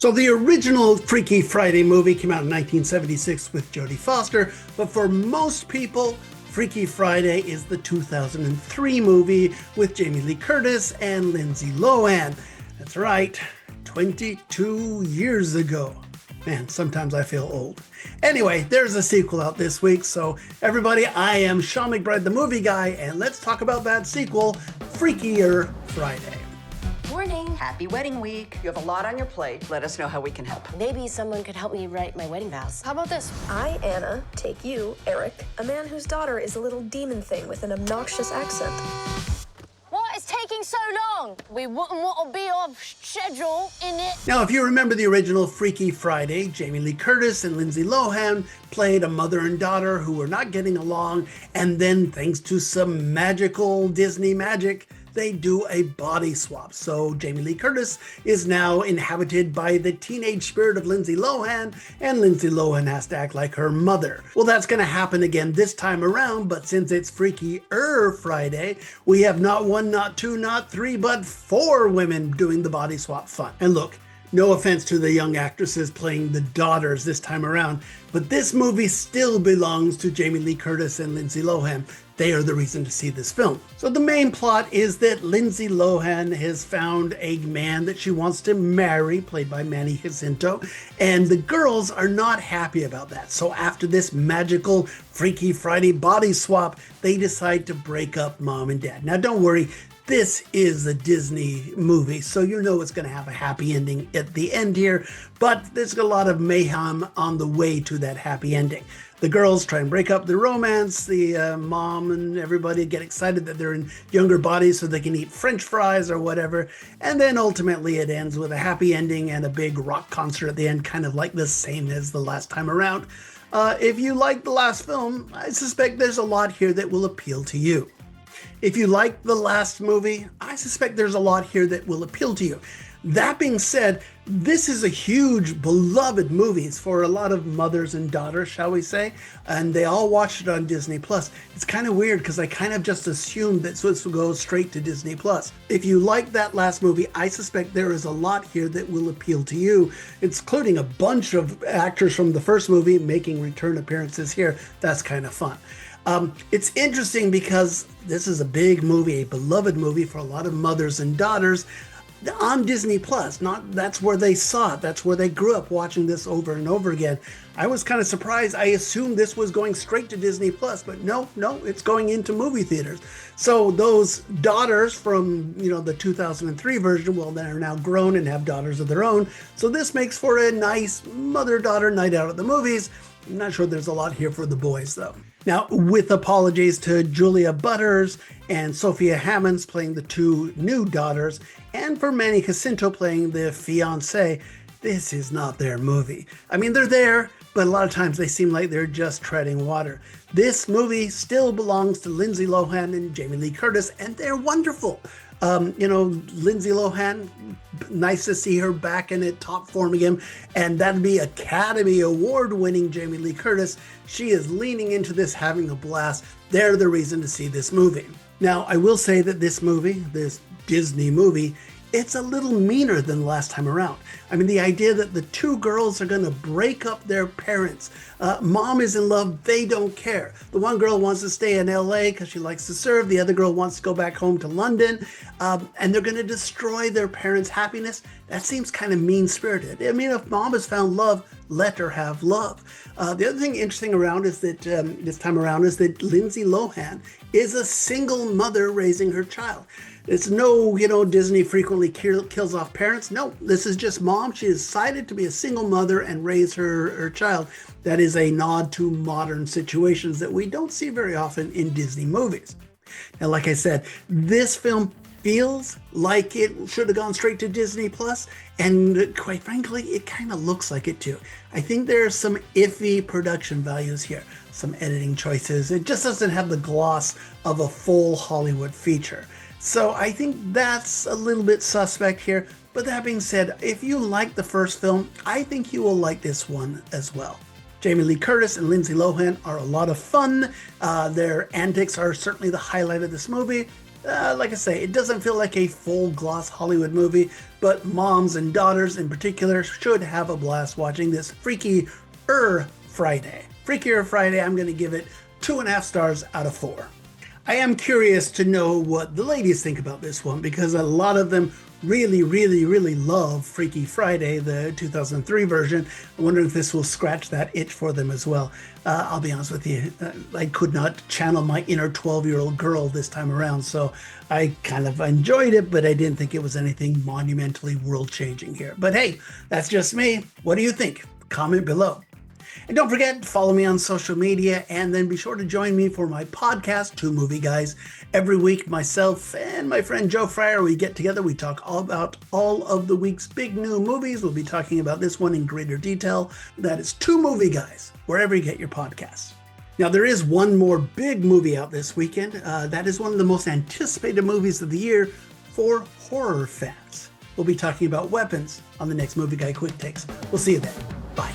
So the original Freaky Friday movie came out in 1976 with Jodie Foster, but for most people, Freaky Friday is the 2003 movie with Jamie Lee Curtis and Lindsay Lohan. That's right, 22 years ago. Man, sometimes I feel old. Anyway, there's a sequel out this week, so everybody, I am Sean McBride, the movie guy, and let's talk about that sequel, Freakier Friday. Morning. Happy wedding week. You have a lot on your plate. Let us know how we can help. Maybe someone could help me write my wedding vows. How about this? I, Anna, take you, Eric, a man whose daughter is a little demon thing with an obnoxious accent. What is taking so long? We wouldn't want to be off schedule, innit? Now, if you remember the original Freaky Friday, Jamie Lee Curtis and Lindsay Lohan played a mother and daughter who were not getting along, and then thanks to some magical Disney magic, they do a body swap. So Jamie Lee Curtis is now inhabited by the teenage spirit of Lindsay Lohan, and Lindsay Lohan has to act like her mother. Well, that's going to happen again this time around, but since it's Freakier Friday, we have not one, not two, not three, but four women doing the body swap fun. And look, no offense to the young actresses playing the daughters this time around, but this movie still belongs to Jamie Lee Curtis and Lindsay Lohan. They are the reason to see this film. So the main plot is that Lindsay Lohan has found a man that she wants to marry, played by Manny Jacinto, and the girls are not happy about that. So after this magical Freaky Friday body swap, they decide to break up mom and dad. Now don't worry, this is a Disney movie, so you know it's going to have a happy ending at the end here, but there's a lot of mayhem on the way to that happy ending. The girls try and break up the romance, the mom and everybody get excited that they're in younger bodies so they can eat French fries or whatever, and then ultimately it ends with a happy ending and a big rock concert at the end, kind of like the same as the last time around. If you like the last film, I suspect there's a lot here that will appeal to you. If you like the last movie, I suspect there's a lot here that will appeal to you. That being said, this is a huge, beloved movie for a lot of mothers and daughters, shall we say, and they all watched it on Disney+. It's kind of weird because I kind of just assumed that this would go straight to Disney+. If you like that last movie, I suspect there is a lot here that will appeal to you, including a bunch of actors from the first movie making return appearances here. That's kind of fun. It's interesting because this is a big movie, a beloved movie for a lot of mothers and daughters on Disney+. That's where they saw it. That's where they grew up watching this over and over again. I was kind of surprised. I assumed this was going straight to Disney+, but no, it's going into movie theaters. So those daughters from, the 2003 version, well, they're now grown and have daughters of their own. So this makes for a nice mother-daughter night out at the movies. I'm not sure there's a lot here for the boys, though. Now, with apologies to Julia Butters and Sophia Hammonds playing the two new daughters, and for Manny Jacinto playing the fiancé, this is not their movie. I mean, they're there, but a lot of times they seem like they're just treading water. This movie still belongs to Lindsay Lohan and Jamie Lee Curtis, and they're wonderful. Lindsay Lohan, nice to see her back in it, top form again, and that'd be Academy Award winning Jamie Lee Curtis. She is leaning into this, having a blast. They're the reason to see this movie. Now, I will say that this movie, this Disney movie, it's a little meaner than the last time around. I mean, the idea that the two girls are going to break up their parents. Mom is in love, they don't care. The one girl wants to stay in LA because she likes to serve. The other girl wants to go back home to London. And they're going to destroy their parents' happiness. That seems kind of mean-spirited. I mean, if mom has found love, let her have love. The other thing interesting around is that this time around is that Lindsay Lohan is a single mother raising her child. It's no, Disney frequently kills off parents. No, this is just mom. She decided to be a single mother and raise her child. That is a nod to modern situations that we don't see very often in Disney movies. Now, like I said, this film feels like it should have gone straight to Disney+, and quite frankly, it kind of looks like it too. I think there are some iffy production values here, some editing choices. It just doesn't have the gloss of a full Hollywood feature. So I think that's a little bit suspect here. But that being said, if you like the first film, I think you will like this one as well. Jamie Lee Curtis and Lindsay Lohan are a lot of fun. Their antics are certainly the highlight of this movie. Like I say, it doesn't feel like a full gloss Hollywood movie, but moms and daughters in particular should have a blast watching this Freakier Friday. Freakier Friday, I'm going to give it 2.5 stars out of 4. I am curious to know what the ladies think about this one, because a lot of them really love Freaky Friday, the 2003 version. I wonder if this will scratch that itch for them as well. I'll be honest with you, I could not channel my inner 12-year-old girl this time around, so I kind of enjoyed it, but I didn't think it was anything monumentally world-changing here. But hey, that's just me. What do you think? Comment below. And don't forget, follow me on social media, and then be sure to join me for my podcast, Two Movie Guys. Every week, myself and my friend Joe Fryer, we get together, we talk all about all of the week's big new movies. We'll be talking about this one in greater detail. That is Two Movie Guys, wherever you get your podcasts. Now, there is one more big movie out this weekend. That is one of the most anticipated movies of the year for horror fans. We'll be talking about Weapons on the next Movie Guy Quick Takes. We'll see you then. Bye.